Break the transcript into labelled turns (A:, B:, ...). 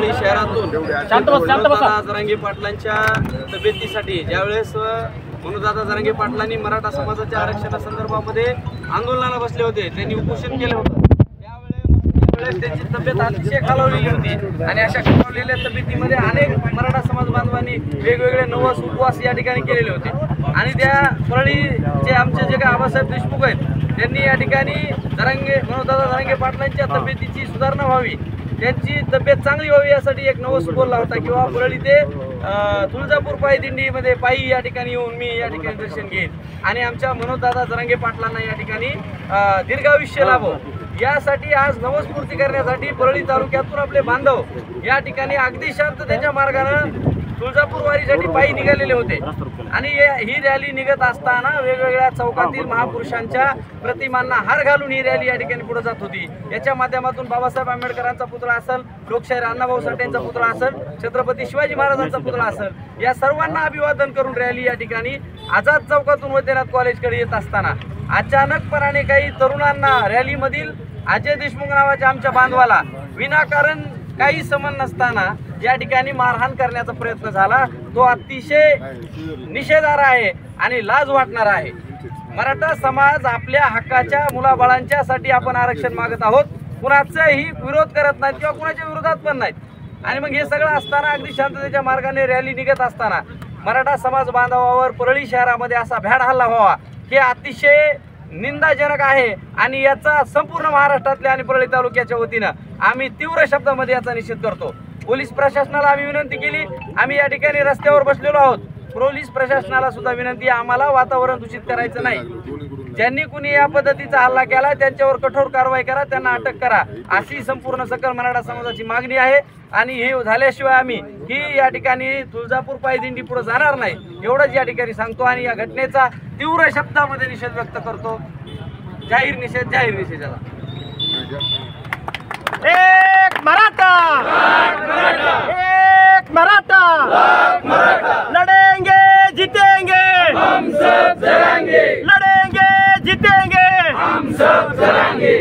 A: परळी शहरातून मनोजदादा जरांगे पाटलांच्या तब्येतीसाठी ज्यावेळेस मनोजदादा जरांगे पाटलांनी मराठा समाजाच्या आरक्षणासंदर्भामध्ये आंदोलनाला बसले होते, त्यांनी उपोषण केलं होतं, त्यावेळेस त्यांची तब्येत अतिशय खालावलेली होती आणि अशा खालावलेल्या तब्येतीमध्ये अनेक मराठा समाज बांधवांनी वेगवेगळे नवस उपवास या ठिकाणी केलेले होते आणि त्या परळीचे आमचे जे काही आबासाहेब देशमुख आहेत त्यांनी या ठिकाणी मनोजदादा जरांगे पाटलांच्या तब्येतीची सुधारणा व्हावी, त्यांची तब्येत चांगली व्हावी यासाठी एक नवस बोलला होता किंवा परळी ते तुळजापूर पायी दिंडीमध्ये पायी या ठिकाणी येऊन मी या ठिकाणी दर्शन घेईन आणि आमच्या मनोजदादा जरांगे पाटलांना या ठिकाणी दीर्घायुष्य लाभो यासाठी आज नवस्फूर्ती करण्यासाठी परळी तालुक्यातून आपले बांधव या ठिकाणी अगदी शांततेच्या मार्गाने तुळजापूर वारीसाठी पायी निघालेले होते आणि ही रॅली निघत असताना वेगवेगळ्या चौकातील महापुरुषांच्या प्रतिमांना हार घालून ही रॅली या ठिकाणी पुढे जात होती। याच्या माध्यमातून बाबासाहेब आंबेडकरांचा पुतळा असेल, लोकशाहीर अण्णाभाऊ साठेंचा पुतळा असेल, छत्रपती शिवाजी महाराजांचा पुतळा असेल, या सर्वांना अभिवादन करून रॅली या ठिकाणी आझाद चौकातून वैद्यनाथ कॉलेजकडे येत असताना अचानकपणाने काही तरुणांना रॅलीमधील अजय देशमुख नावाच्या आमच्या बांधवाला विनाकारण काही समन नसताना या ठिकाणी मारहाण करण्याचा प्रयत्न झाला। तो अतिशय निषेधार्ह आहे आणि लाज वाटणारा आहे। मराठा समाज आपल्या हक्काच्या मुलाबाळांच्यासाठी आपण आरक्षण मागत आहोत, कुणाचाही विरोध करत नाहीत किंवा कुणाच्या विरोधात पण नाहीत आणि मग हे सगळं असताना अगदी शांततेच्या मार्गाने रॅली निघत असताना मराठा समाज बांधवावर परळी शहरामध्ये असा भ्याड हल्ला व्हावा हे अतिशय निंदाजनक आहे आणि याचा संपूर्ण महाराष्ट्रातल्या आणि परळी तालुक्याच्या वतीनं आम्ही तीव्र शब्दामध्ये याचा निषेध करतो। पोलीस प्रशासनाला आम्ही विनंती केली, आम्ही या ठिकाणी रस्त्यावर बसलेलो आहोत, पोलीस प्रशासनाला सुद्धा विनंती, आम्हाला वातावरण दूषित करायचं नाही, ज्यांनी कुणी या पद्धतीचा हल्ला केला त्यांच्यावर कठोर कारवाई करा, त्यांना अटक करा अशी संपूर्ण सकल मराठा समाजाची मागणी आहे आणि हे झाल्याशिवाय आम्ही ही या ठिकाणी तुळजापूर पायी दिंडी पुढे जाणार नाही एवढंच या ठिकाणी सांगतो आणि या घटनेचा तीव्र शब्दामध्ये निषेध व्यक्त करतो। जाहीर निषेध
B: एक मराठा, एक मराठा, लड़ेंगे जीतेंगे, हम सब जरांगे, लड़ेंगे जीतेंगे, हम सब जरांगे।